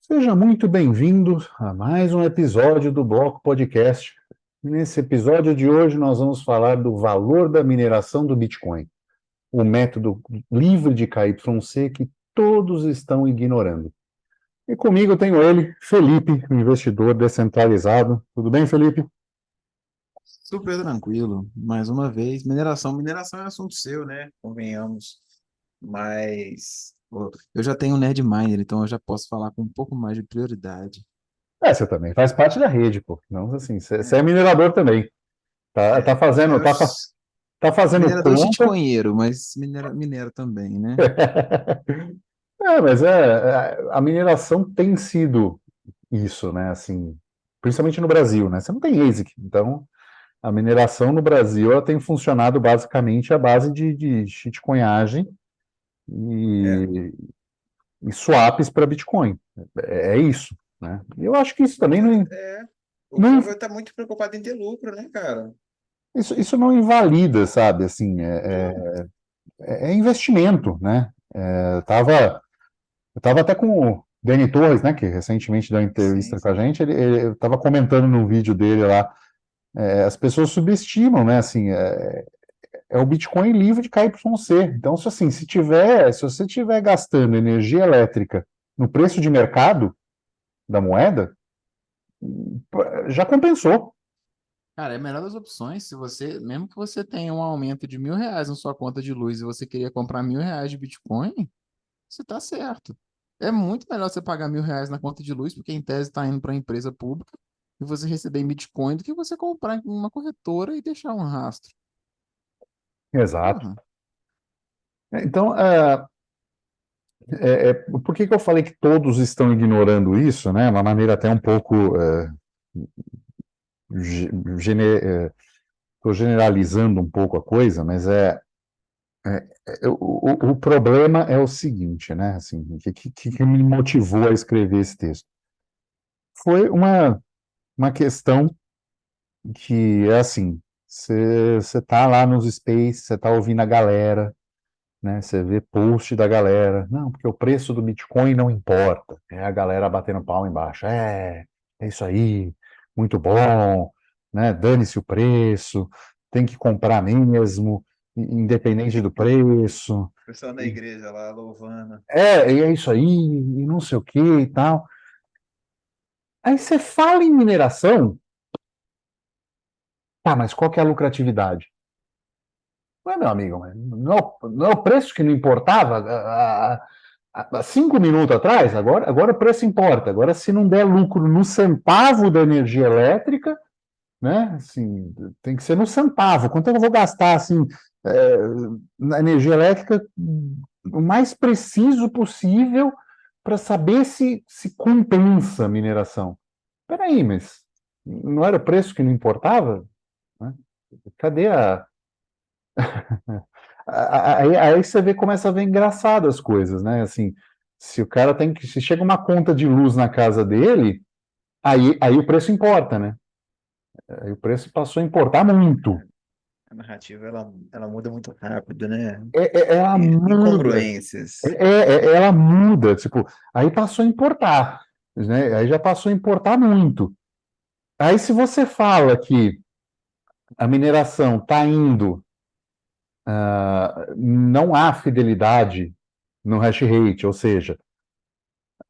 Seja muito bem-vindo a mais um episódio do Bloco Podcast. Nesse episódio de hoje, nós vamos falar do valor da mineração do Bitcoin, o método livre de KYC que todos estão ignorando. E comigo eu tenho ele, Felipe, um investidor descentralizado. Tudo bem, Felipe? Super tranquilo. Mais uma vez, mineração é assunto seu, né? Convenhamos. Mas pô, eu já tenho um Nerd Miner, então eu já posso falar com um pouco mais de prioridade. Você também faz parte da rede, pô. Não, assim, você é É, minerador também. Tá fazendo, eu tá fazendo minerador conta. shitcoinheiro, mas minera também, né? Mas a mineração tem sido isso, né? Assim, principalmente no Brasil, né? Você não tem ASIC, então a mineração no Brasil ela tem funcionado basicamente à base de shitcoinagem É, e, e swaps para Bitcoin. É isso, né? Eu acho que isso também mas não, o não povo está muito preocupado em ter lucro, né, cara? isso não invalida, sabe? Assim, Não, é investimento, né? Eu tava até com o Danny Torres, né, que recentemente deu uma sim, entrevista com a sim. gente, ele estava comentando no vídeo dele lá. As pessoas subestimam, né? Assim, é o Bitcoin livre de KYC. Então, se você tiver gastando energia elétrica no preço de mercado da moeda, já compensou. Cara, é a melhor das opções. Se você, mesmo que você tenha um aumento de R$ 1.000 na sua conta de luz e você queria comprar R$ 1.000 de Bitcoin, você está certo. É muito melhor você pagar R$ 1.000 na conta de luz, porque em tese está indo para a empresa pública, e você receber em Bitcoin, do que você comprar em uma corretora e deixar um rastro. Exato. Porra. Então, por que que eu falei que todos estão ignorando isso, né? Uma maneira até um pouco estou generalizando um pouco a coisa, mas o problema é o seguinte, né? Assim, o que me motivou a escrever esse texto? Foi uma questão que é assim, você tá lá nos space, você tá ouvindo a galera, né? Você vê post da galera, não, porque o preço do Bitcoin não importa. É a galera batendo pau embaixo. É isso aí, muito bom, né? Dane-se o preço, tem que comprar mesmo, independente do preço. O pessoal na E, igreja lá louvando. e é isso aí, e não sei o que e tal. Aí você fala em mineração, tá, mas qual que é a lucratividade? Ué, meu amigo, mas não é o preço que não importava há 5 minutos atrás? Agora o preço importa. Agora, se não der lucro no centavo da energia elétrica, né? Assim, tem que ser no centavo. Quanto eu vou gastar assim, é, na energia elétrica o mais preciso possível para saber se compensa a mineração? Peraí, mas não era o preço que não importava? Né? Cadê a. Aí você vê, começa a ver engraçado as coisas, né? Assim, se o cara tem que. Se chega uma conta de luz na casa dele, aí o preço importa, né? Aí o preço passou a importar muito. A narrativa ela muda muito rápido, né? Ela muda. Incongruências. Ela muda, tipo, aí passou a importar, né? Aí já passou a importar muito. Aí se você fala que a mineração está indo, não há fidelidade no hash rate, ou seja,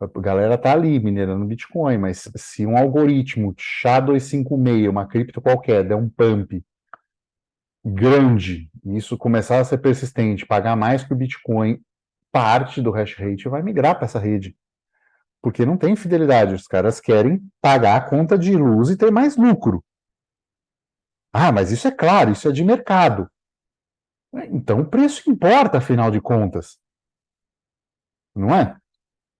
a galera tá ali minerando Bitcoin, mas se um algoritmo SHA-256, uma cripto qualquer, der um pump grande, e isso começar a ser persistente, pagar mais que o Bitcoin, parte do hash rate vai migrar para essa rede. Porque não tem fidelidade, os caras querem pagar a conta de luz e ter mais lucro. Ah, mas isso é claro, isso é de mercado. Então o preço importa, afinal de contas, não é?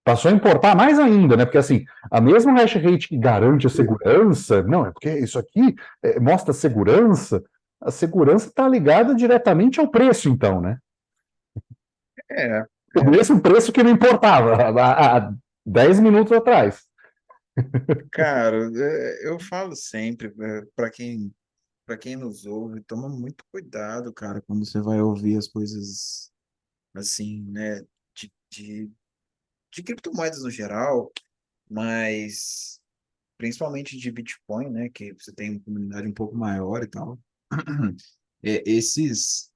Passou a importar mais ainda, né? Porque assim, a mesma hash rate que garante a segurança, não, é porque isso aqui mostra segurança, a segurança está ligada diretamente ao preço, então, né? É, O é. mesmo preço que não importava há 10 minutos atrás. Cara, eu falo sempre, para quem nos ouve, toma muito cuidado, cara, quando você vai ouvir as coisas assim, né, de, de, de criptomoedas no geral. mas principalmente de Bitcoin, né, que você tem uma comunidade um pouco maior e tal, esses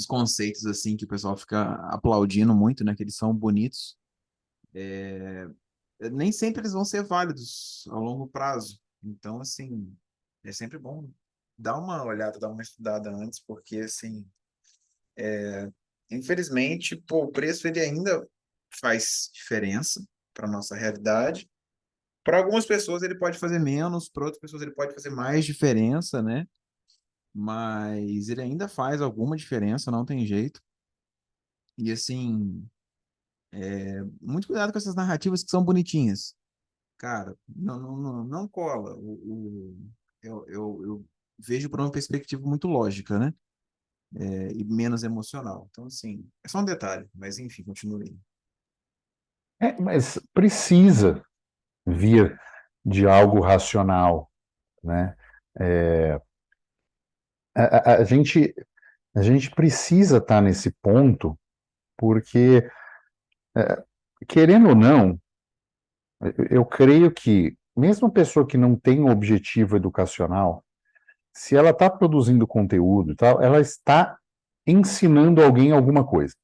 conceitos assim que o pessoal fica aplaudindo muito, né, que eles são bonitos, nem sempre eles vão ser válidos ao longo prazo. Então, assim, é sempre bom dar uma olhada, dar uma estudada antes, porque, assim, infelizmente, pô, o preço ele ainda faz diferença para nossa realidade. Para algumas pessoas ele pode fazer menos, para outras pessoas ele pode fazer mais diferença, né? Mas ele ainda faz alguma diferença, não tem jeito. E assim, muito cuidado com essas narrativas que são bonitinhas. Cara, não cola. Eu vejo por uma perspectiva muito lógica, né? E menos emocional. Então, assim, é só um detalhe, mas enfim, continue. Mas precisa vir de algo racional, né? É, a gente precisa estar nesse ponto, porque, querendo ou não, eu creio que, mesmo a pessoa que não tem um objetivo educacional, se ela está produzindo conteúdo e tal, ela está ensinando alguém alguma coisa,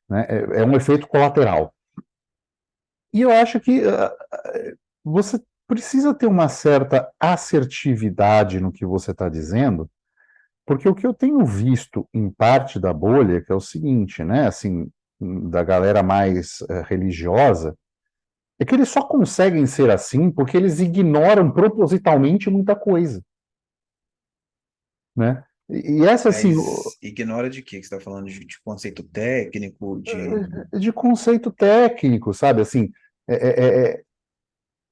né? É um efeito colateral. E eu acho que você precisa ter uma certa assertividade no que você está dizendo, porque o que eu tenho visto em parte da bolha, que é o seguinte, né, assim, da galera mais religiosa, é que eles só conseguem ser assim porque eles ignoram propositalmente muita coisa, né? E essa, assim, Mas ignora de quê? Que você está falando de conceito técnico, de. de conceito técnico, sabe? Assim, é, é, é,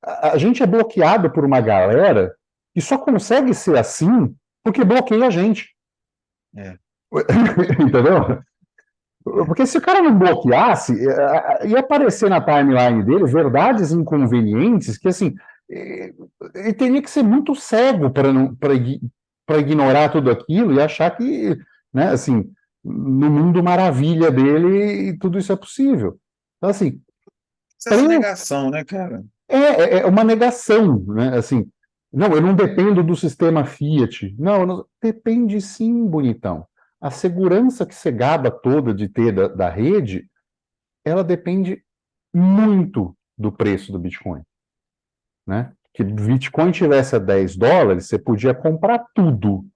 a gente é bloqueado por uma galera que só consegue ser assim porque bloqueia a gente. É, Entendeu? é. Porque se o cara não bloqueasse, ia aparecer na timeline dele verdades inconvenientes que, assim, ele teria que ser muito cego para ignorar tudo aquilo e achar que, né, assim, no mundo maravilha dele, tudo isso é possível. Então, assim, Essa negação, né, cara? é uma negação, né? Assim, não, eu não dependo do sistema Fiat. Não, depende sim, bonitão. A segurança que você gaba toda de ter da rede, ela depende muito do preço do Bitcoin, né? Que o Bitcoin tivesse a $10, você podia comprar tudo,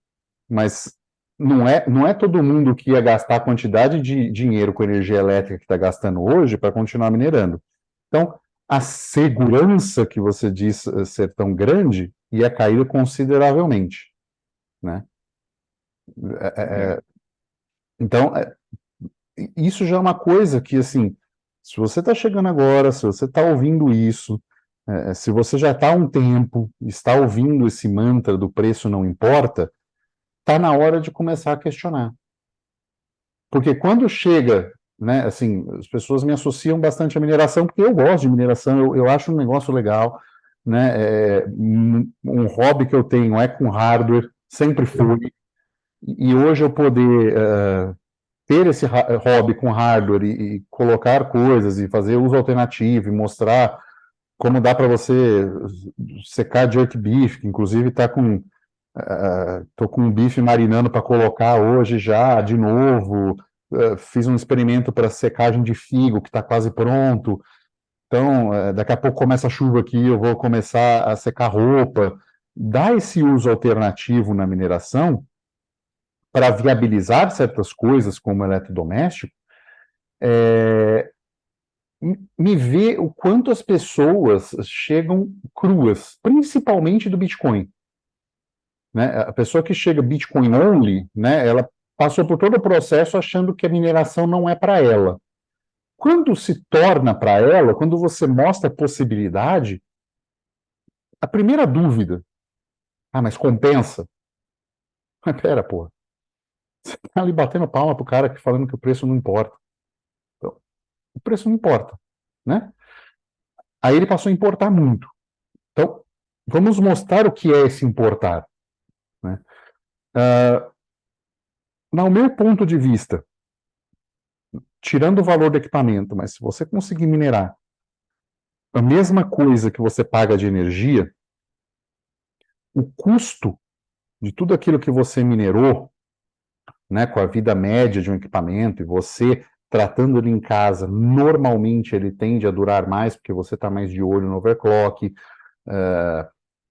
mas não é todo mundo que ia gastar a quantidade de dinheiro com energia elétrica que está gastando hoje para continuar minerando. Então, a segurança que você diz ser tão grande ia cair consideravelmente, né? É. Então, isso já é uma coisa que, assim, se você está chegando agora, se você está ouvindo isso, se você já está há um tempo, está ouvindo esse mantra do preço não importa, está na hora de começar a questionar. Porque quando chega, né, assim, as pessoas me associam bastante à mineração, porque eu gosto de mineração, eu acho um negócio legal, né, um hobby que eu tenho é com hardware, sempre foi, e hoje eu poder ter esse hobby com hardware e colocar coisas e fazer uso alternativo e mostrar como dá para você secar jerk beef, que inclusive está com tô com um bife marinando para colocar hoje já, de novo. Fiz um experimento para secagem de figo, que está quase pronto. Então, daqui a pouco começa a chuva aqui, eu vou começar a secar roupa. Dá esse uso alternativo na mineração para viabilizar certas coisas, como eletrodoméstico, me vê o quanto as pessoas chegam cruas, principalmente do Bitcoin. Né? A pessoa que chega Bitcoin only, né, ela passou por todo o processo achando que a mineração não é para ela. Quando se torna para ela, quando você mostra a possibilidade, a primeira dúvida, mas compensa? Mas pera, porra, você tá ali batendo palma pro cara que falando que o preço não importa. Então, o preço não importa, né? Aí ele passou a importar muito. Então, vamos mostrar o que é esse importar, né? No meu ponto de vista, tirando o valor do equipamento, mas se você conseguir minerar a mesma coisa que você paga de energia, o custo de tudo aquilo que você minerou, né, com a vida média de um equipamento, e você tratando ele em casa, normalmente ele tende a durar mais, porque você está mais de olho no overclock,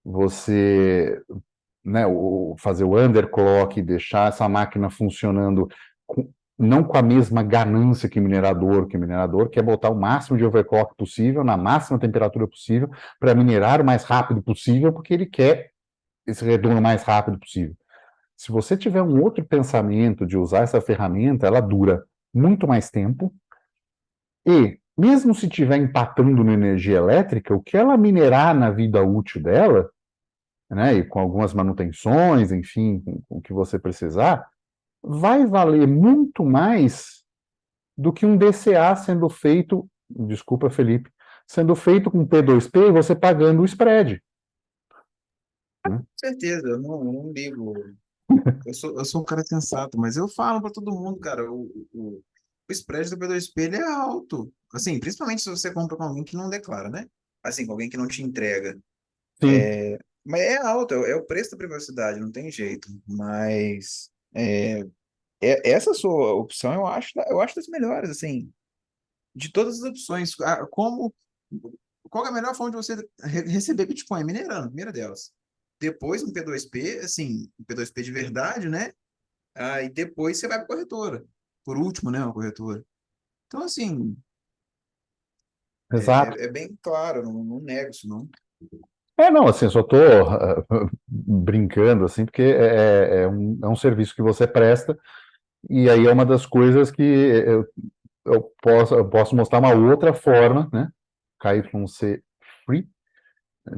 você, né, fazer o underclock, deixar essa máquina funcionando não com a mesma ganância que o minerador quer botar o máximo de overclock possível, na máxima temperatura possível, para minerar o mais rápido possível, porque ele quer esse retorno mais rápido possível. Se você tiver um outro pensamento de usar essa ferramenta, ela dura muito mais tempo e, mesmo se estiver empatando na energia elétrica, o que ela minerar na vida útil dela, né, e com algumas manutenções, enfim, com o que você precisar, vai valer muito mais do que um DCA sendo feito, desculpa, Felipe, sendo feito com P2P e você pagando o spread. Né? Com certeza, eu não ligo. Eu sou um cara sensato, mas eu falo para todo mundo, cara, o spread do P2P ele é alto. Assim, principalmente se você compra com alguém que não declara, né? Assim, com alguém que não te entrega. Sim, Mas é alto, é o preço da privacidade, não tem jeito. Mas essa sua opção eu acho das melhores, assim, de todas as opções. Qual é a melhor forma de você receber Bitcoin? Minerando, primeira delas. Depois um P2P, assim, um P2P de verdade, né? Aí depois você vai para a corretora. Por último, né, uma corretora. Então, assim, exato. é bem claro, não nego isso, não. Não, assim, eu só tô brincando, assim, porque é um serviço que você presta, e aí é uma das coisas que eu posso mostrar uma outra forma, né, KYC Free,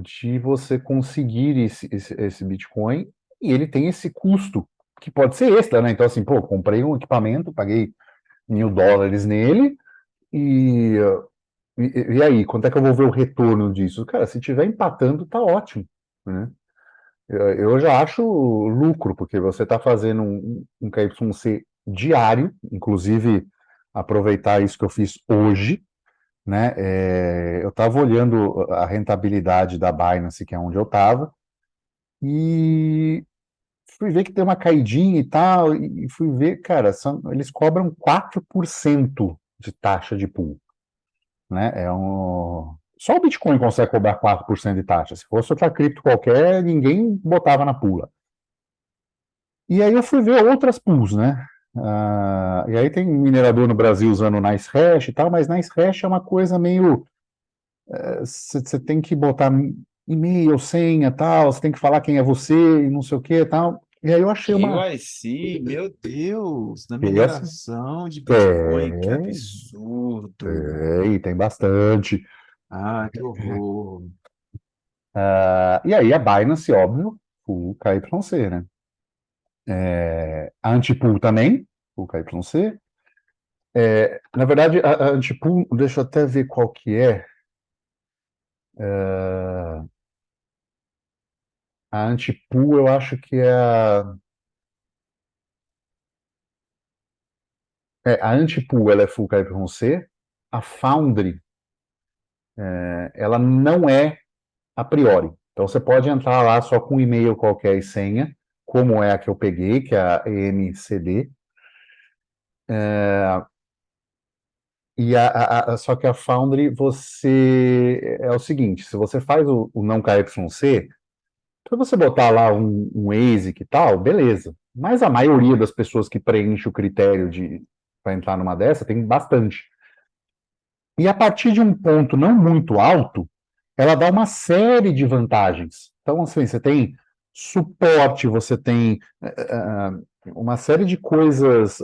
de você conseguir esse Bitcoin, e ele tem esse custo, que pode ser extra, né, então assim, pô, comprei um equipamento, paguei US$ 1.000 nele, e, e aí, quanto é que eu vou ver o retorno disso? Cara, se tiver empatando, tá ótimo, né? Eu já acho lucro, porque você está fazendo um KYC diário, inclusive aproveitar isso que eu fiz hoje, né? Eu estava olhando a rentabilidade da Binance, que é onde eu estava, e fui ver que tem uma caidinha e tal, e fui ver, cara, eles cobram 4% de taxa de pool, né? Só o Bitcoin consegue cobrar 4% de taxa. Se fosse outra cripto qualquer, ninguém botava na pula. E aí eu fui ver outras pools, né? E aí tem minerador no Brasil usando Nice Hash e tal, mas Nice Hash é uma coisa meio. Você tem que botar e-mail, senha tal, você tem que falar quem é você e não sei o que e tal. E aí eu achei uma. KYC, meu Deus, na Essa, mineração de Bitcoin, que é, absurdo. e tem bastante. Ah, que horror. E aí a Binance, óbvio, o KYC, né? A Antipool também, o KYC. Na verdade, a Antipool, deixa eu até ver qual que é. A Antipool, eu acho que a Antipool, ela é full KYC. A Foundry, ela não é a priori. Então, você pode entrar lá só com um e-mail qualquer e senha, como é a que eu peguei, que é a EMCD. Só que a Foundry, é o seguinte, se você faz o não KYC, para você botar lá um ASIC e tal, beleza. Mas a maioria das pessoas que preenche o critério para entrar numa dessa tem bastante. E a partir de um ponto não muito alto, ela dá uma série de vantagens. Então, assim, você tem suporte, você tem uma série de coisas,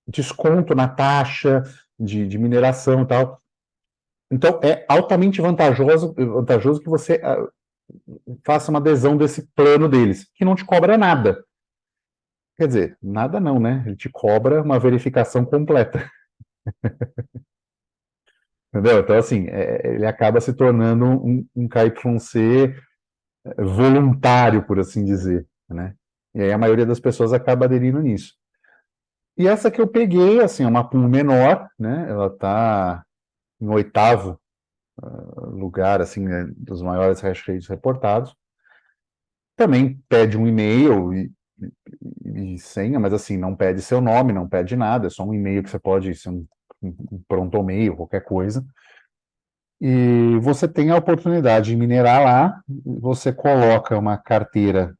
desconto na taxa de mineração e tal. Então, é altamente vantajoso que você faça uma adesão desse plano deles, que não te cobra nada. Quer dizer, nada não, né? Ele te cobra uma verificação completa. Entendeu? Então, assim, ele acaba se tornando um KYC voluntário, por assim dizer, né? E aí a maioria das pessoas acaba aderindo nisso. E essa que eu peguei, assim, é uma pool menor, né? Ela está em oitavo lugar, assim, né, dos maiores hash rates reportados. Também pede um e-mail e senha, mas assim, não pede seu nome, não pede nada, é só um e-mail que você pode ser um pronto e-mail, qualquer coisa. E você tem a oportunidade de minerar lá, você coloca uma carteira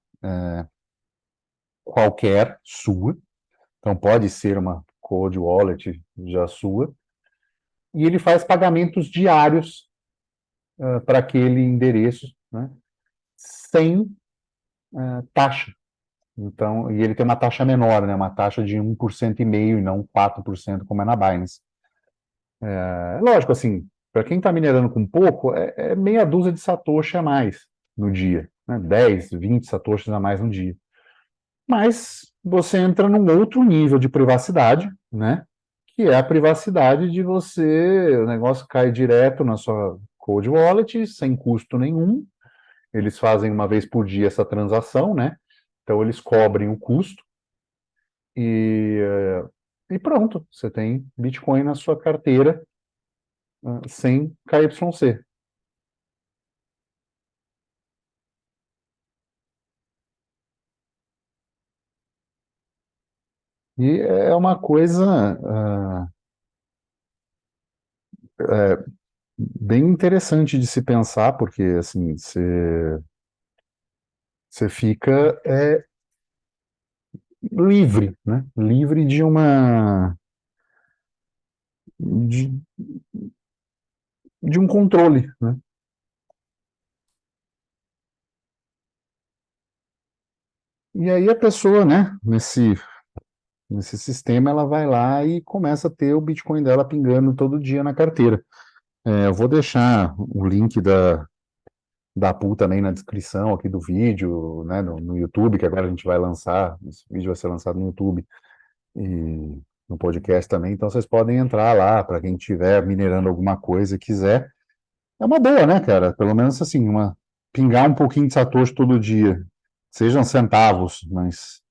qualquer sua, então pode ser uma cold wallet já sua, e ele faz pagamentos diários para aquele endereço, né, sem taxa. Então, e ele tem uma taxa menor, né, uma taxa de 1,5% e não 4% como é na Binance. Lógico, assim, para quem está minerando com pouco, é meia dúzia de satoshi a mais no dia, né? 10, 20 satoshis a mais no dia. Mas você entra num outro nível de privacidade, né? Que é a privacidade de você, o negócio cai direto na sua cold wallet, sem custo nenhum. Eles fazem uma vez por dia essa transação, né? Então eles cobrem o custo e pronto, você tem Bitcoin na sua carteira sem KYC. E é uma coisa bem interessante de se pensar, porque assim, você fica livre, né? Livre de, de um controle, né? E aí a pessoa, né, nesse sistema, ela vai lá e começa a ter o Bitcoin dela pingando todo dia na carteira. Eu vou deixar o link da pool também na descrição aqui do vídeo, né, no YouTube, que agora a gente vai lançar, esse vídeo vai ser lançado no YouTube e no podcast também, então vocês podem entrar lá, para quem estiver minerando alguma coisa e quiser. É uma boa, né, cara? Pelo menos assim, pingar um pouquinho de Satoshi todo dia, sejam centavos, mas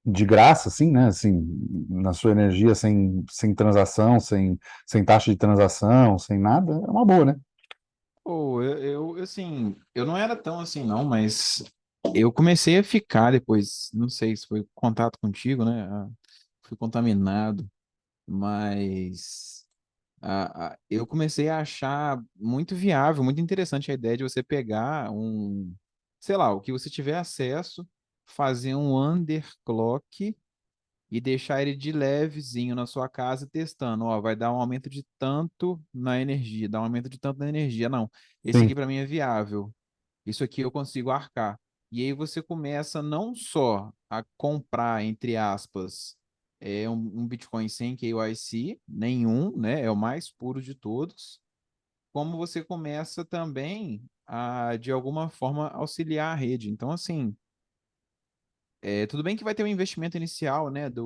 de graça, assim, né? Assim, na sua energia, sem transação, sem taxa de transação, sem nada, é uma boa, né? Pô, assim, eu não era tão assim, não, mas eu comecei a ficar depois, não sei se foi contato contigo, né? Fui contaminado, mas eu comecei a achar muito viável, muito interessante a ideia de você pegar sei lá, o que você tiver acesso, fazer um underclock e deixar ele de levezinho na sua casa testando. Ó, vai dar um aumento de tanto na energia, dá um aumento de tanto na energia. Não, esse aqui Sim, para mim é viável. Isso aqui eu consigo arcar. E aí você começa não só a comprar, entre aspas, um Bitcoin sem KYC, nenhum, né? É o mais puro de todos. Como você começa também a, de alguma forma, auxiliar a rede. Então, assim, tudo bem que vai ter um investimento inicial, né, da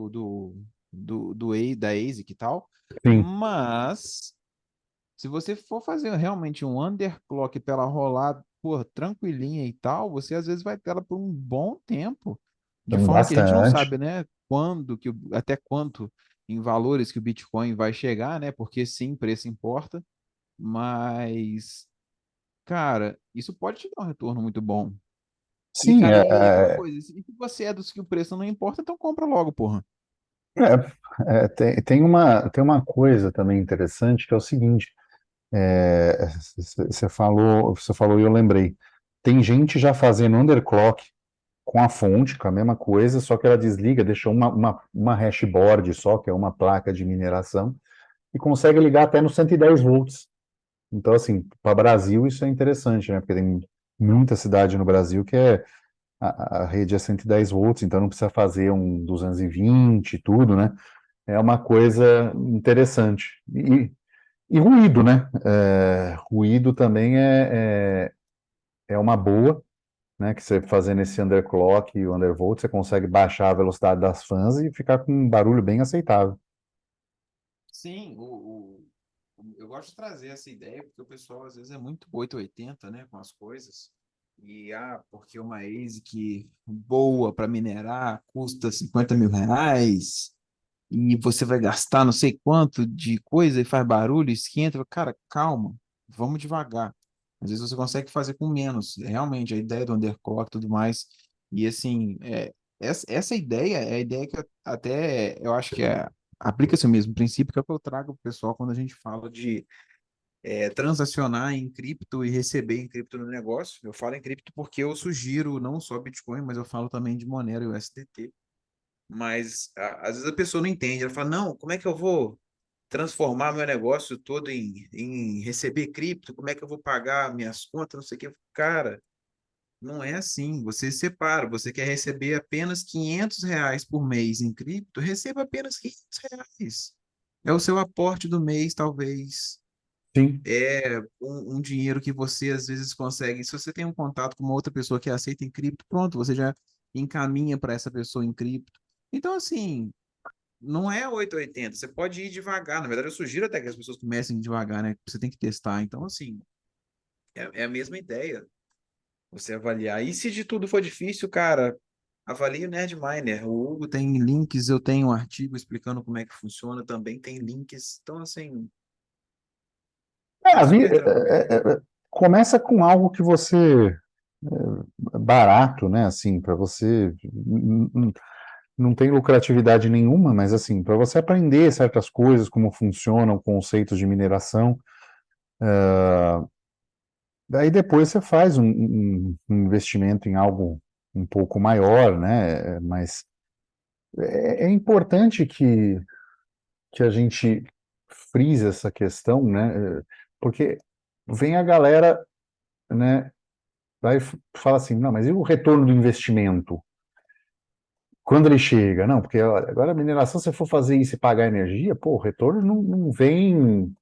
ASIC e tal, sim. mas se você for fazer realmente um underclock para ela rolar, pô, tranquilinha e tal, você às vezes vai ter ela por um bom tempo, de Tem forma que a gente não bastante. sabe, né, até quanto em valores que o Bitcoin vai chegar, né, porque sim, preço importa, mas, cara, isso pode te dar um retorno muito bom. E, Sim, cara, e aquela coisa, se você é dos que o preço não importa, então compra logo, porra. tem uma coisa também interessante que é o seguinte, você falou e eu lembrei. Tem gente já fazendo underclock com a fonte, com a mesma coisa, só que ela desliga, deixa uma hashboard só, que é uma placa de mineração, e consegue ligar até no 110 volts. Então, assim, para Brasil isso é interessante, né? Porque tem muita cidade no Brasil que a rede é 110 volts, então não precisa fazer um 220 e tudo, né? É uma coisa interessante. E ruído, né? Ruído também é uma boa, né? Que você fazendo esse underclock e o undervolt, você consegue baixar a velocidade das fãs e ficar com um barulho bem aceitável. Sim, eu gosto de trazer essa ideia, porque o pessoal às vezes é muito 880, né, com as coisas. E, porque uma ASIC boa para minerar custa R$ 50.000, e você vai gastar não sei quanto de coisa e faz barulho, esquenta. Cara, calma, vamos devagar. Às vezes você consegue fazer com menos. Realmente, a ideia do underclock e tudo mais. E assim, essa ideia é a ideia que até eu acho que aplica-se o mesmo princípio que é o que eu trago para o pessoal quando a gente fala de transacionar em cripto e receber em cripto no negócio. Eu falo em cripto porque eu sugiro não só Bitcoin, mas eu falo também de Monero e USDT. Mas às vezes a pessoa não entende. Ela fala, não, como é que eu vou transformar meu negócio todo em receber cripto? Como é que eu vou pagar minhas contas? Não sei o que. Cara, não é assim. Você separa. Você quer receber apenas R$ 500 por mês em cripto? Receba apenas R$ 500. É o seu aporte do mês, talvez. Sim. É um dinheiro que você às vezes consegue. Se você tem um contato com uma outra pessoa que aceita em cripto, pronto, você já encaminha para essa pessoa em cripto. Então, assim, não é 880. Você pode ir devagar. Na verdade, eu sugiro até que as pessoas comecem devagar, né? Você tem que testar. Então, assim, é a mesma ideia. Você avaliar. E se de tudo for difícil, cara, avalie o Nerd Miner. O Hugo tem links, eu tenho um artigo explicando como é que funciona, também tem links. Então, assim, é A super vida, tranquilo. começa com algo que você barato, né? Assim, para você não tem lucratividade nenhuma, mas assim, para você aprender certas coisas, como funcionam conceitos de mineração, daí depois você faz um investimento em algo um pouco maior, né? Mas é importante que a gente frise essa questão, né? Porque vem a galera, né? Vai fala assim, não, mas e o retorno do investimento? Quando ele chega? Não, porque olha, agora a mineração, se você for fazer isso e pagar energia, pô, o retorno não vem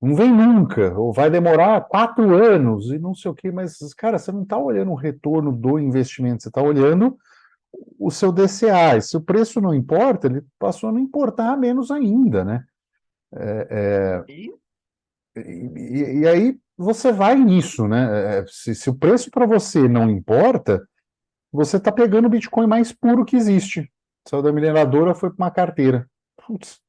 nunca, ou vai demorar 4 anos e não sei o quê, mas, cara, você não está olhando o retorno do investimento, você está olhando o seu DCA, e se o preço não importa, ele passou a não importar menos ainda, né? E E aí você vai nisso, né? Se o preço para você não importa, você está pegando o Bitcoin mais puro que existe. Saiu da mineradora, foi para uma carteira. Putz.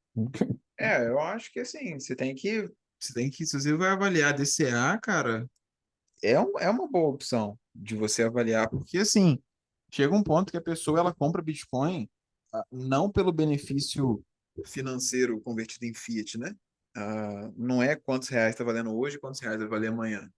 Eu acho que assim, se você vai avaliar DCA, cara, é uma boa opção de você avaliar, porque assim, chega um ponto que a pessoa ela compra Bitcoin não pelo benefício. financeiro convertido em fiat, né? Não é quantos reais está valendo hoje, quantos reais vai valer amanhã.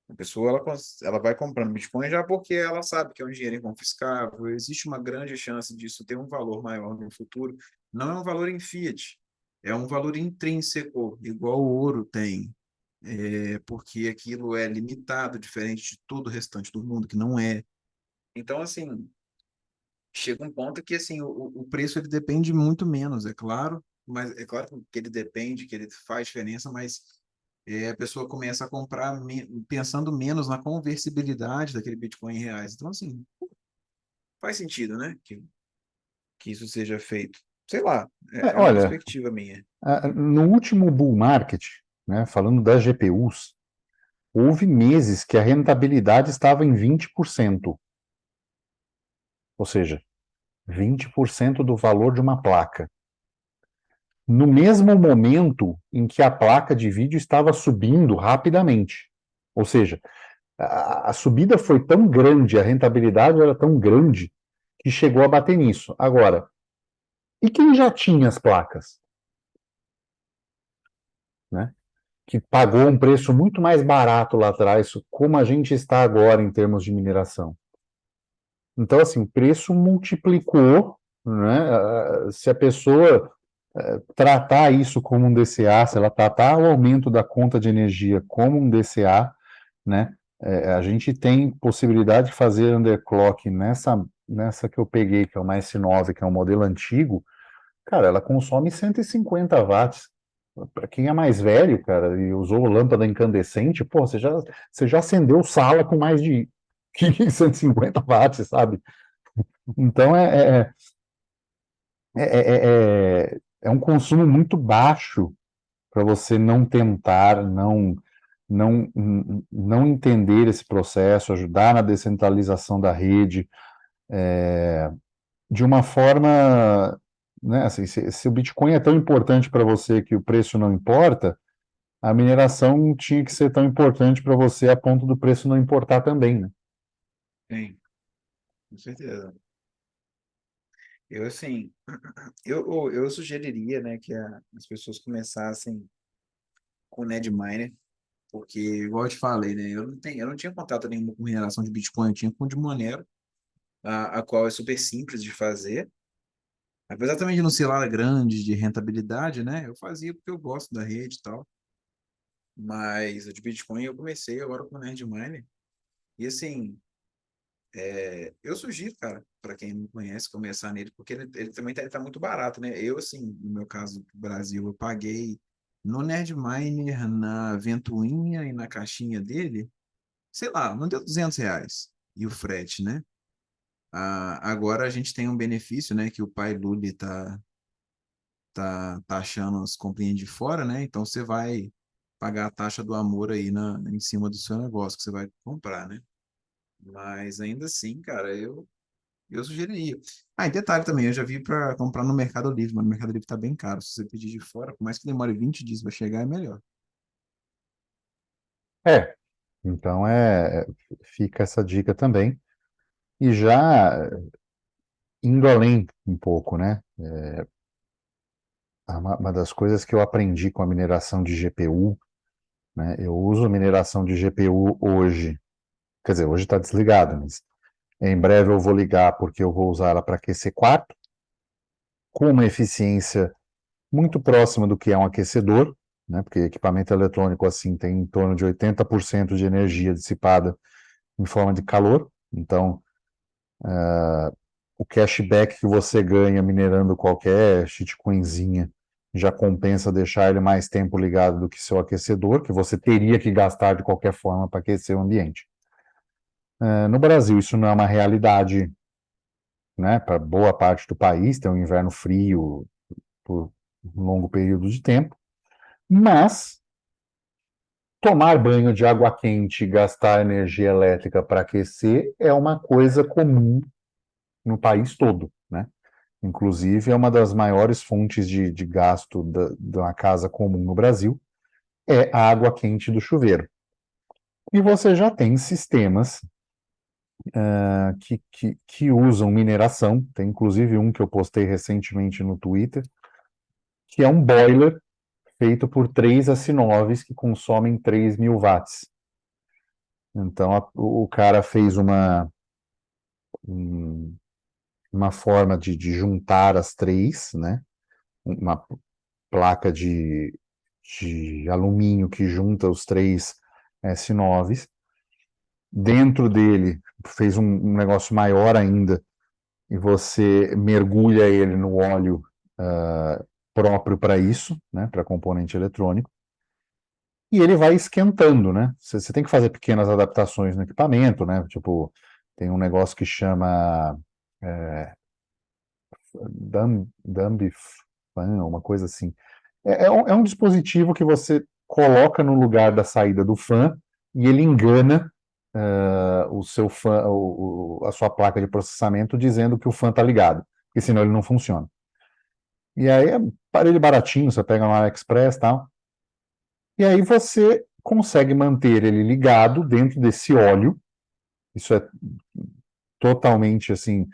A pessoa ela vai comprando Bitcoin já porque ela sabe que é um dinheiro inconfiscável, existe uma grande chance disso ter um valor maior no futuro. Não é um valor em fiat, é um valor intrínseco, igual o ouro tem, porque aquilo é limitado, diferente de todo o restante do mundo, que não é. Então, assim, chega um ponto que assim o preço ele depende muito menos, é claro, mas é claro que ele depende, que ele faz diferença, mas a pessoa começa a comprar pensando menos na conversibilidade daquele Bitcoin em reais. Então, assim, faz sentido, né? Que isso seja feito. Sei lá, é uma Olha, perspectiva minha. no último bull market, né, falando das GPUs, houve meses que a rentabilidade estava em 20%, ou seja, 20% do valor de uma placa. No mesmo momento em que a placa de vídeo estava subindo rapidamente. Ou seja, a subida foi tão grande, a rentabilidade era tão grande, que chegou a bater nisso. Agora, e quem já tinha as placas, né? Que pagou um preço muito mais barato lá atrás, como a gente está agora em termos de mineração. Então, assim, o preço multiplicou, né? Se a pessoa tratar isso como um DCA, se ela tratar o aumento da conta de energia como um DCA, né? A gente tem possibilidade de fazer underclock nessa que eu peguei, que é uma S9, que é um modelo antigo, cara, ela consome 150 watts. Para quem é mais velho, cara, e usou lâmpada incandescente, pô, você já acendeu sala com mais de 150 watts, sabe? Então é um consumo muito baixo para você não tentar, não entender esse processo, ajudar na descentralização da rede, de uma forma né? Assim, se o Bitcoin é tão importante para você que o preço não importa, a mineração tinha que ser tão importante para você a ponto do preço não importar também, né? Sim, com certeza. Eu, assim, eu sugeriria, né, que as pessoas começassem com o Netminer, porque, igual eu te falei, né, eu não tinha contato nenhum com mineração de Bitcoin, eu tinha com de Monero, a qual é super simples de fazer. Apesar também de não ser lá grande de rentabilidade, né, eu fazia porque eu gosto da rede e tal, mas o de Bitcoin eu comecei agora com o Netminer, e assim, eu sugiro, cara, para quem não conhece, começar nele, porque ele também tá muito barato, né? Eu, assim, no meu caso, do Brasil, eu paguei no Nerdminer, na ventoinha e na caixinha dele, sei lá, não deu R$ 200. E o frete, né? Agora a gente tem um benefício, né? Que o pai Lully tá taxando as comprinhas de fora, né? Então você vai pagar a taxa do amor aí em cima do seu negócio que você vai comprar, né? Mas ainda assim, cara, eu sugeriria. E detalhe também, eu já vi para comprar no Mercado Livre, mas no Mercado Livre tá bem caro. Se você pedir de fora, por mais que demore 20 dias para chegar, é melhor. É, então fica essa dica também. E já indo além um pouco, né? Uma das coisas que eu aprendi com a mineração de GPU, né? Eu uso mineração de GPU hoje. Quer dizer, hoje está desligado, mas em breve eu vou ligar porque eu vou usar ela para aquecer quarto, com uma eficiência muito próxima do que é um aquecedor, né? Porque equipamento eletrônico assim tem em torno de 80% de energia dissipada em forma de calor. Então, o cashback que você ganha minerando qualquer shitcoinzinha já compensa deixar ele mais tempo ligado do que seu aquecedor, que você teria que gastar de qualquer forma para aquecer o ambiente. No Brasil, isso não é uma realidade, né, para boa parte do país, tem um inverno frio por um longo período de tempo, mas tomar banho de água quente e gastar energia elétrica para aquecer é uma coisa comum no país todo, né? Inclusive, é uma das maiores fontes de gasto de uma casa comum no Brasil, é a água quente do chuveiro. E você já tem sistemas que usam mineração, tem inclusive um que eu postei recentemente no Twitter, que é um boiler feito por três S9s que consomem 3.000 watts. Então, o cara fez uma forma de juntar as três, né? Uma placa de alumínio que junta os três S9s. Dentro dele, fez um negócio maior ainda, e você mergulha ele no óleo próprio para isso, né? Para componente eletrônico. E ele vai esquentando, né? Você tem que fazer pequenas adaptações no equipamento, né? Tipo, tem um negócio que chama Dumbifan, uma coisa assim. É um dispositivo que você coloca no lugar da saída do fã e ele engana o seu fã, a sua placa de processamento dizendo que o fã está ligado, porque senão ele não funciona. E aí é um aparelho baratinho, você pega no AliExpress e tal. E aí você consegue manter ele ligado dentro desse óleo. Isso é totalmente assim,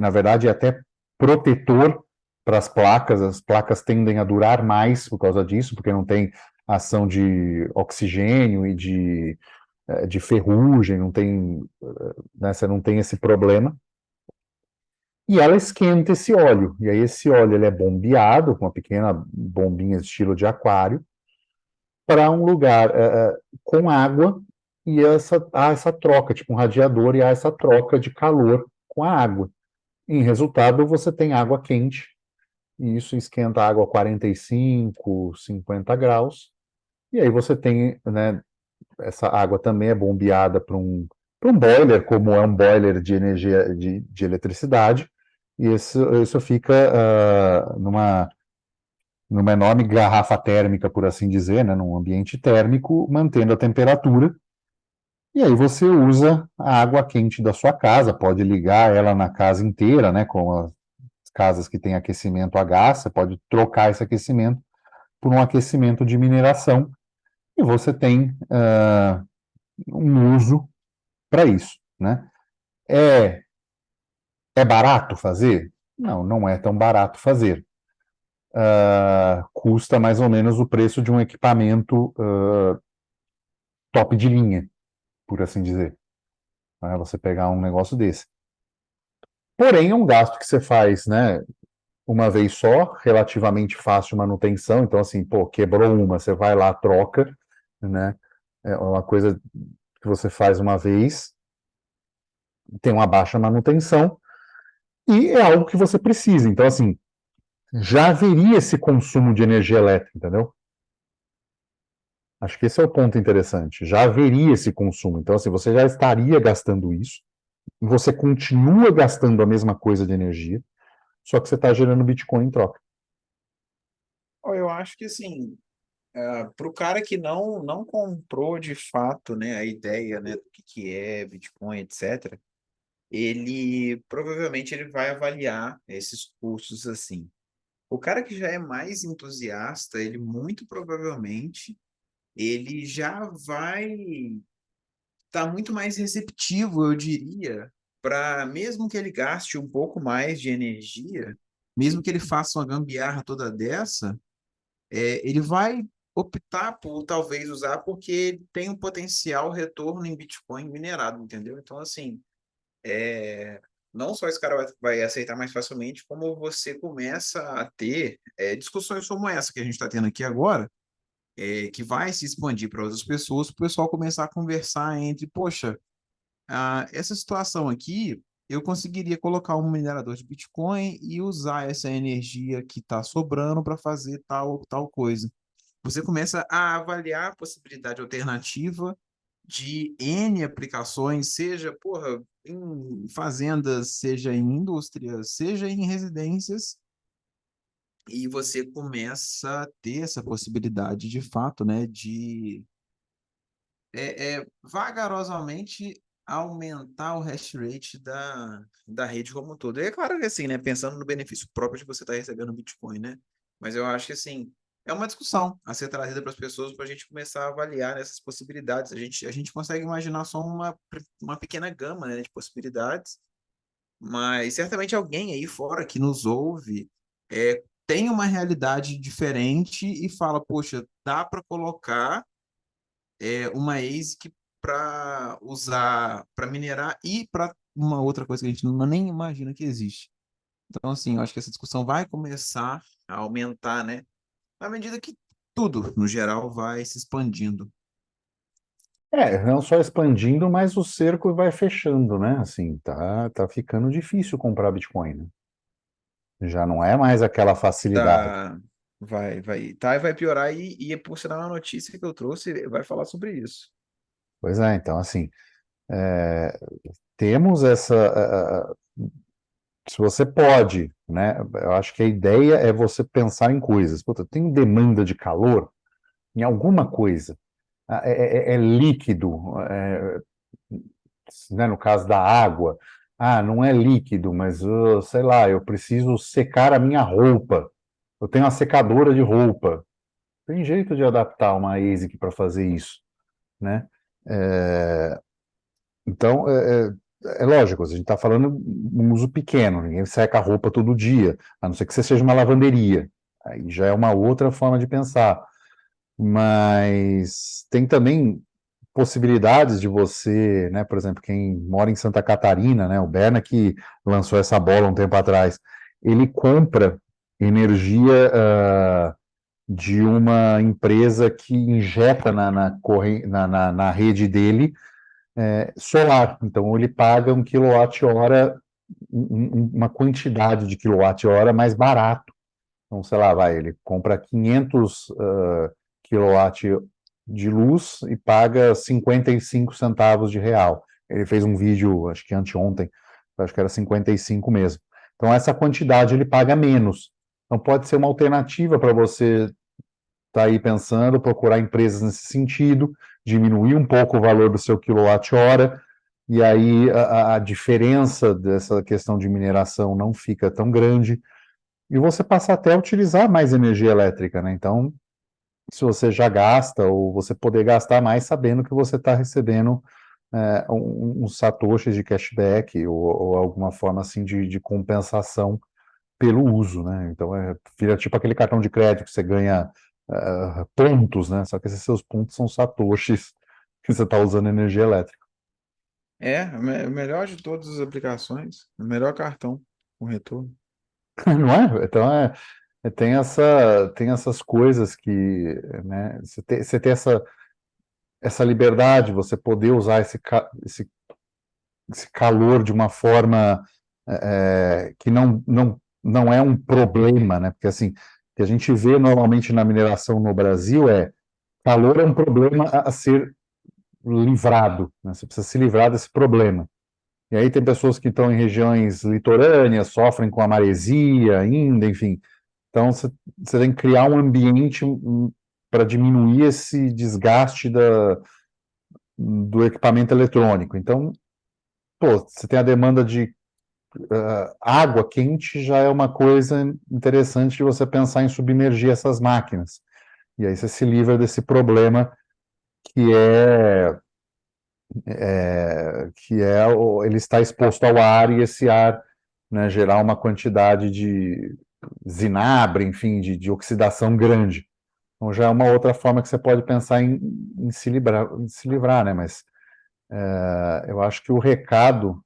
na verdade é até protetor para as placas tendem a durar mais por causa disso, porque não tem ação de oxigênio e de ferrugem, não tem, né, você não tem esse problema. E ela esquenta esse óleo, e aí esse óleo ele é bombeado com uma pequena bombinha estilo de aquário, para um lugar com água, e há essa troca, tipo um radiador, e há essa troca de calor com a água. Em resultado, você tem água quente, e isso esquenta a água a 45, 50 graus, e aí você tem, né, essa água também é bombeada para um boiler, como é um boiler de energia de eletricidade, e isso fica numa enorme garrafa térmica, por assim dizer, né, num ambiente térmico, mantendo a temperatura. E aí você usa a água quente da sua casa, pode ligar ela na casa inteira, né, com as casas que têm aquecimento a gás, você pode trocar esse aquecimento por um aquecimento de mineração, e você tem um uso para isso, né? É barato fazer? Não, não é tão barato fazer. Custa mais ou menos o preço de um equipamento top de linha, por assim dizer. Você pegar um negócio desse. Porém, é um gasto que você faz, né, uma vez só, relativamente fácil de manutenção. Então, assim, pô, quebrou uma, você vai lá, troca, né? É uma coisa que você faz uma vez, tem uma baixa manutenção, e é algo que você precisa. Então, assim, já haveria esse consumo de energia elétrica, entendeu? Acho que esse é o ponto interessante. Já haveria esse consumo. Então, assim, você já estaria gastando isso, e você continua gastando a mesma coisa de energia, só que você está gerando Bitcoin em troca. Eu acho que assim, para o cara que não comprou de fato, né, a ideia, né, do que é Bitcoin, etc., ele provavelmente ele vai avaliar esses cursos assim. O cara que já é mais entusiasta, ele muito provavelmente ele já vai estar muito mais receptivo, eu diria, para mesmo que ele gaste um pouco mais de energia, mesmo que ele faça uma gambiarra toda dessa, ele vai optar por talvez usar porque ele tem um potencial retorno em Bitcoin minerado, entendeu? Então, assim, não só esse cara vai aceitar mais facilmente, como você começa a ter discussões como essa que a gente está tendo aqui agora, que vai se expandir para outras pessoas, para o pessoal começar a conversar entre, poxa, essa situação aqui, eu conseguiria colocar um minerador de Bitcoin e usar essa energia que está sobrando para fazer tal coisa. Você começa a avaliar a possibilidade alternativa de N aplicações, seja, porra, em fazendas, seja em indústrias, seja em residências, e você começa a ter essa possibilidade de fato, né, de vagarosamente aumentar o hash rate da rede como um todo. E é claro que assim, né, pensando no benefício próprio de você estar recebendo Bitcoin, né? Mas eu acho que assim, é uma discussão a ser trazida para as pessoas para a gente começar a avaliar essas possibilidades. A gente consegue imaginar só uma pequena gama, né, de possibilidades, mas certamente alguém aí fora que nos ouve tem uma realidade diferente e fala, poxa, dá para colocar uma ASIC para usar, para minerar e para uma outra coisa que a gente nem imagina que existe. Então, assim, eu acho que essa discussão vai começar a aumentar, né? À medida que tudo, no geral, vai se expandindo. Não só expandindo, mas o cerco vai fechando, né? Assim, tá ficando difícil comprar Bitcoin, né? Já não é mais aquela facilidade. Tá, e vai piorar e por sinal a notícia que eu trouxe vai falar sobre isso. Pois é, então, assim, é, temos se você pode, né? Eu acho que a ideia é você pensar em coisas. Puta, tem demanda de calor em alguma coisa. É líquido, né, no caso da água. Não é líquido, mas sei lá, eu preciso secar a minha roupa. Eu tenho uma secadora de roupa. Tem jeito de adaptar uma ASIC para fazer isso, né? É, então, é lógico, a gente está falando um uso pequeno, ninguém seca a roupa todo dia, a não ser que você seja uma lavanderia. Aí já é uma outra forma de pensar. Mas tem também possibilidades de você, né, por exemplo, quem mora em Santa Catarina, né, o Berna que lançou essa bola um tempo atrás, ele compra energia de uma empresa que injeta na rede dele solar. Então ele paga um quilowatt-hora, uma quantidade de quilowatt-hora mais barato. Então, sei lá, ele compra 500 quilowatt de luz e paga 55 centavos de real. Ele fez um vídeo, acho que anteontem, acho que era 55 mesmo. Então, essa quantidade ele paga menos. Então, pode ser uma alternativa para você estar aí pensando, procurar empresas nesse sentido, diminuir um pouco o valor do seu quilowatt-hora, e aí a diferença dessa questão de mineração não fica tão grande. e você passa até a utilizar mais energia elétrica, né? Então, se você já gasta, ou você poder gastar mais sabendo que você está recebendo uns satoshis de cashback, ou alguma forma assim de compensação pelo uso, né? Então, vira tipo aquele cartão de crédito que você ganha pontos, né? Só que esses seus pontos são satoshis que você está usando energia elétrica. O melhor de todas as aplicações, o melhor cartão com retorno. Não é? Então, tem essas coisas que, né? Você tem essa liberdade, você poder usar esse calor de uma forma que não é um problema, né? Porque assim, o que a gente vê normalmente na mineração no Brasil calor é um problema a ser livrado, né? Você precisa se livrar desse problema. E aí tem pessoas que estão em regiões litorâneas, sofrem com a maresia ainda, enfim. Então você tem que criar um ambiente para diminuir esse desgaste do equipamento eletrônico. Então, pô, você tem a demanda de água quente, já é uma coisa interessante de você pensar em submergir essas máquinas. E aí você se livra desse problema que ele está exposto ao ar, e esse ar, né, gerar uma quantidade de zinabre, enfim, de oxidação grande. Então já é uma outra forma que você pode pensar em se livrar, né? Mas eu acho que o recado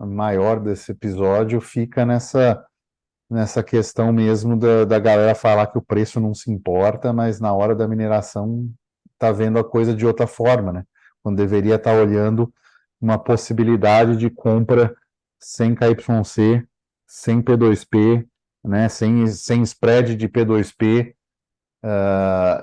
maior desse episódio fica nessa questão mesmo da galera falar que o preço não se importa, mas na hora da mineração está vendo a coisa de outra forma, né? Quando deveria estar olhando uma possibilidade de compra sem KYC, sem P2P, né? Sem spread de P2P,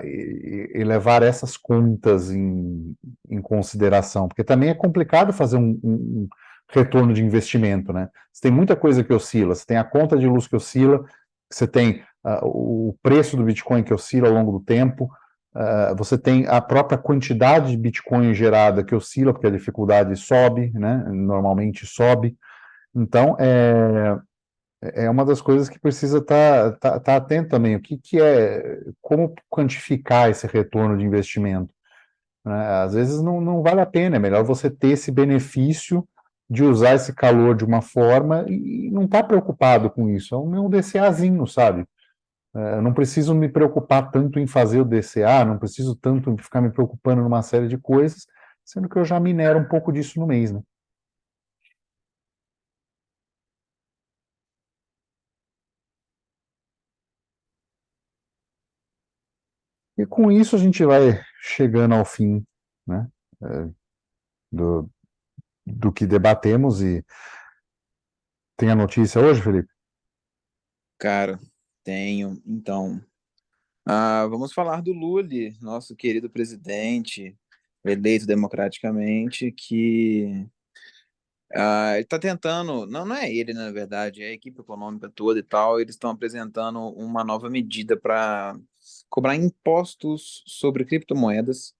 e levar essas contas em consideração, porque também é complicado fazer um retorno de investimento, né? Você tem muita coisa que oscila, você tem a conta de luz que oscila, você tem o preço do Bitcoin que oscila ao longo do tempo, você tem a própria quantidade de Bitcoin gerada que oscila, porque a dificuldade sobe, né? Normalmente sobe. Então, é uma das coisas que precisa tá atento também. O que como quantificar esse retorno de investimento, né? Às vezes não vale a pena, é melhor você ter esse benefício de usar esse calor de uma forma e não estar preocupado com isso. É o meu DCAzinho, sabe? Eu não preciso me preocupar tanto em fazer o DCA, não preciso tanto ficar me preocupando numa série de coisas, sendo que eu já minero um pouco disso no mês, né? E com isso a gente vai chegando ao fim, né, do, do que debatemos. E tem a notícia hoje, Felipe? Cara, tenho. Então, vamos falar do Lula, nosso querido presidente, eleito democraticamente, que ele está tentando, não é ele, na verdade, é a equipe econômica toda e tal, eles estão apresentando uma nova medida para cobrar impostos sobre criptomoedas.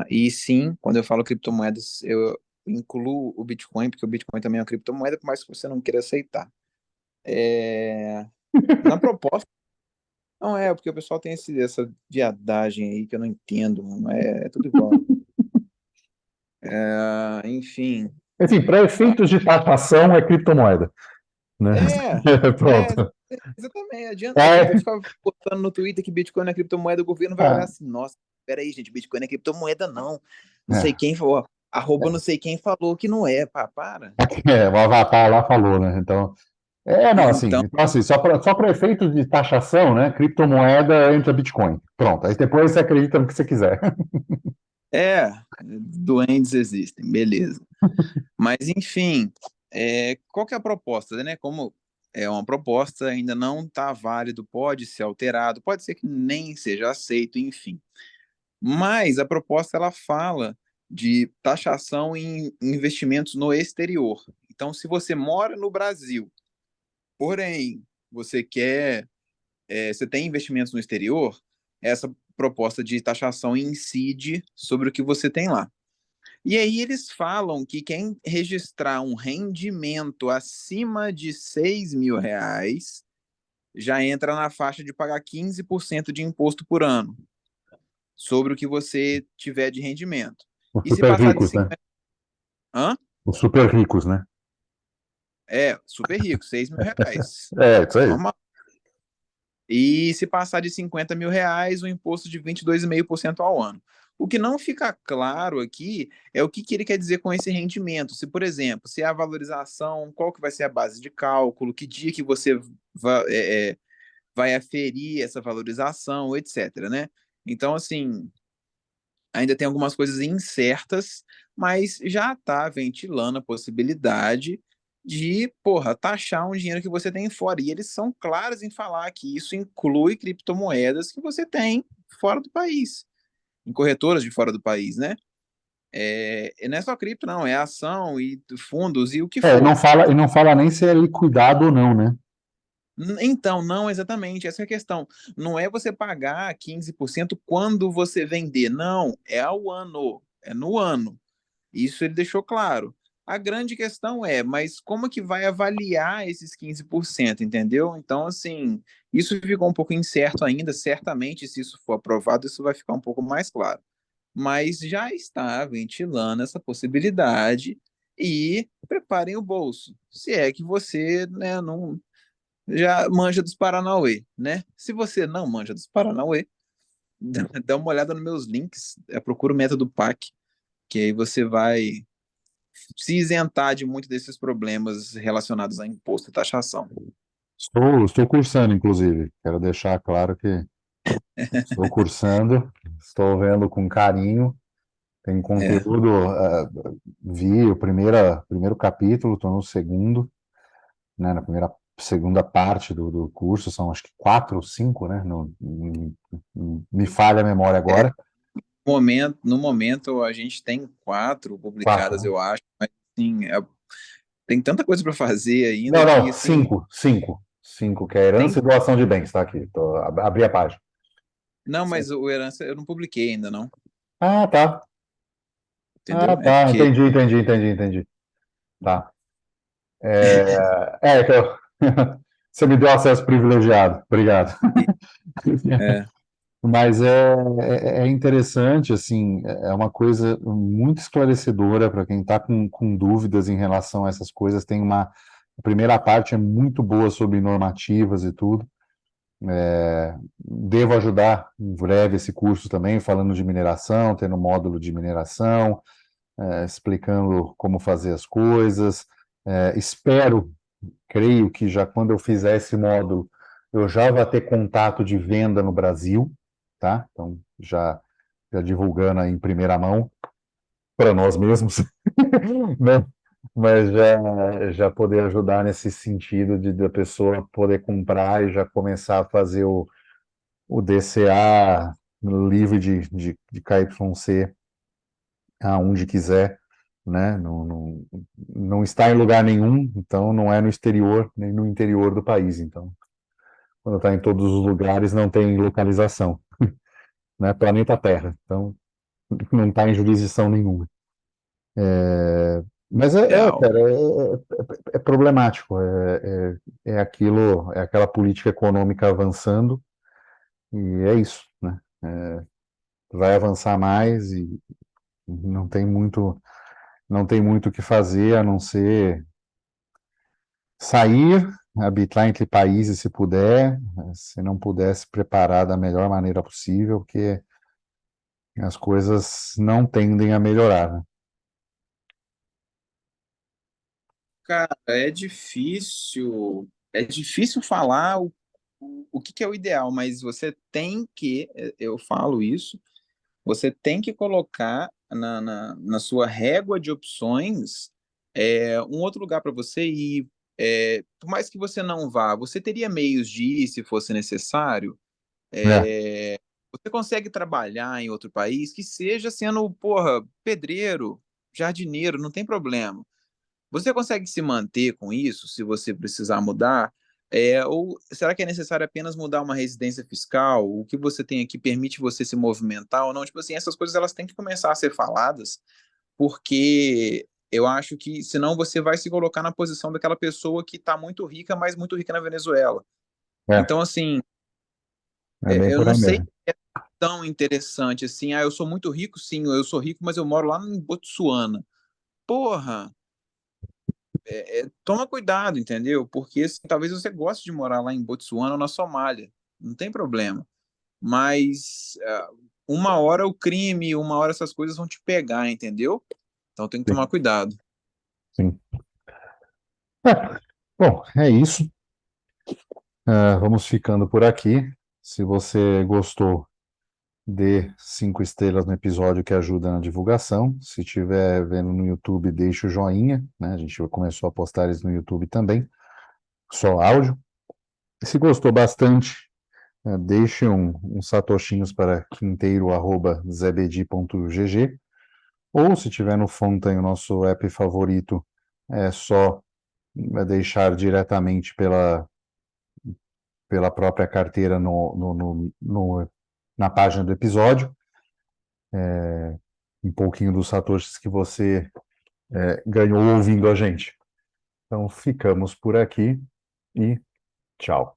E sim, quando eu falo criptomoedas, eu incluo o Bitcoin, porque o Bitcoin também é uma criptomoeda, por mais que você não queira aceitar. É, Na proposta, não é, porque o pessoal tem essa viadagem aí que eu não entendo, não é tudo igual. Enfim. Enfim, para Ah, efeitos de taxação é criptomoeda, né? É, Pronto. exatamente. Adianta, eu É, ficava postando no Twitter que Bitcoin é criptomoeda, o governo vai olhar é, assim, nossa, peraí, gente, Bitcoin não é criptomoeda, não. Não sei é, quem falou, arroba não sei quem falou que não é, pá, para. o Avatar lá falou, né? Então, não, assim, Então, então, assim, só para efeito de taxação, né? Criptomoeda entra Bitcoin. Pronto. Aí depois você acredita no que você quiser. doentes existem, beleza. Mas, enfim, qual que é a proposta, né? Como é uma proposta, ainda não está válido, pode ser alterado, pode ser que nem seja aceito, enfim. Mas a proposta ela fala de taxação em investimentos no exterior. Então, se você mora no Brasil, porém você você tem investimentos no exterior, essa proposta de taxação incide sobre o que você tem lá. E aí eles falam que quem registrar um rendimento acima de R$ 6.000 já entra na faixa de pagar 15% de imposto por ano sobre o que você tiver de rendimento. Os E se super passar de ricos, né? 50... Hã? Os super ricos, né? É, super rico, R$ 6.000. É, isso aí. Normal. E se passar de R$ 50.000, o imposto de 22,5% ao ano. O que não fica claro aqui é o que ele quer dizer com esse rendimento. Se, por exemplo, se é a valorização, qual que vai ser a base de cálculo, que dia que você vai aferir essa valorização, etc, né? Então, assim, ainda tem algumas coisas incertas, mas já está ventilando a possibilidade de, porra, taxar um dinheiro que você tem fora. E eles são claros em falar que isso inclui criptomoedas que você tem fora do país, em corretoras de fora do país, né? E não é só cripto, não, é ação e fundos e o que É, for. e não fala nem se é liquidado ou não, né? Então, não exatamente, essa é a questão. Não é você pagar 15% quando você vender, não, é ao ano, é no ano. Isso ele deixou claro. A grande questão é, mas como que vai avaliar esses 15%, entendeu? Então, assim, isso ficou um pouco incerto ainda. Certamente, se isso for aprovado, isso vai ficar um pouco mais claro. Mas já está ventilando essa possibilidade e preparem o bolso. Se é que você, né, não já manja dos Paranauê, né? Se você não manja dos Paranauê, dá uma olhada nos meus links, procura o método PAC, que aí você vai se isentar de muito desses problemas relacionados a imposto e taxação. Estou cursando, inclusive. Quero deixar claro que estou cursando, estou vendo com carinho. Tem É, conteúdo, vi o primeiro capítulo, estou no segundo, né, na segunda parte do curso, são acho que 4 ou 5, né? Me falha a memória é, agora. no momento a gente tem 4 4, publicadas, né? eu acho, mas assim, tem tanta coisa para fazer Não, ainda que não, assim, 5, 5. 5, que é tem. herança e doação de bens, tá aqui. Abri a página. Não, Sim. mas o Herança eu não publiquei ainda, não, Ah, tá. Ah, entendeu? É tá. porque. Entendi. Tá. Que você me deu acesso privilegiado. Obrigado. É, Mas é interessante, assim, é uma coisa muito esclarecedora para quem está com dúvidas em relação a essas coisas. A primeira parte é muito boa sobre normativas e tudo. Devo ajudar em breve esse curso também, falando de mineração, tendo módulo de mineração, explicando como fazer as coisas. Espero, creio que já quando eu fizer esse módulo, eu já vou ter contato de venda no Brasil, tá? Então, já divulgando aí em primeira mão, para nós mesmos, né? Mas já poder ajudar nesse sentido de da pessoa poder comprar e já começar a fazer o DCA livre de KYC aonde quiser, né? Não está em lugar nenhum, então não é no exterior, nem no interior do país. Então, quando está em todos os lugares, não tem localização, né? Planeta Terra. Então, não está em jurisdição nenhuma. Mas ideal. cara, é problemático. É aquilo, é aquela política econômica avançando, e é isso, né? Vai avançar mais e não tem muito, não tem muito o que fazer a não ser sair, habitar entre países se puder, se não puder se preparar da melhor maneira possível, porque as coisas não tendem a melhorar, né? Cara, é difícil falar o que é o ideal, mas você tem que, eu falo isso, você tem que colocar na sua régua de opções um outro lugar para você ir. Por mais que você não vá, você teria meios de ir se fosse necessário. É, Você consegue trabalhar em outro país que seja sendo, porra, pedreiro, jardineiro, não tem problema. Você consegue se manter com isso se você precisar mudar? Ou será que é necessário apenas mudar uma residência fiscal? O que você tem aqui permite você se movimentar ou não? Tipo assim, essas coisas elas têm que começar a ser faladas, porque eu acho que senão você vai se colocar na posição daquela pessoa que está muito rica, mas muito rica na Venezuela. É, Então, assim, é bem eu por não aí sei se mesmo. é tão interessante assim. Ah, eu sou muito rico, sim, eu sou rico, mas eu moro lá em Botsuana. Porra, toma cuidado, entendeu? Porque assim, talvez você goste de morar lá em Botsuana ou na Somália, não tem problema. Mas uma hora o crime, uma hora essas coisas vão te pegar, entendeu? Então tem que Sim, tomar cuidado. sim. É, bom, é isso. Vamos ficando por aqui. Se você gostou, dê 5 estrelas no episódio que ajuda na divulgação. Se estiver vendo no YouTube, deixe o joinha, né? A gente começou a postar isso no YouTube também, só áudio. E se gostou bastante, deixe uns satoshinhos para quinteiro@zebedi.gg, ou se tiver no Fontaine, o nosso app favorito, é só deixar diretamente pela própria carteira na página do episódio, um pouquinho dos satoshis que você ganhou ouvindo a gente. Então, ficamos por aqui e tchau.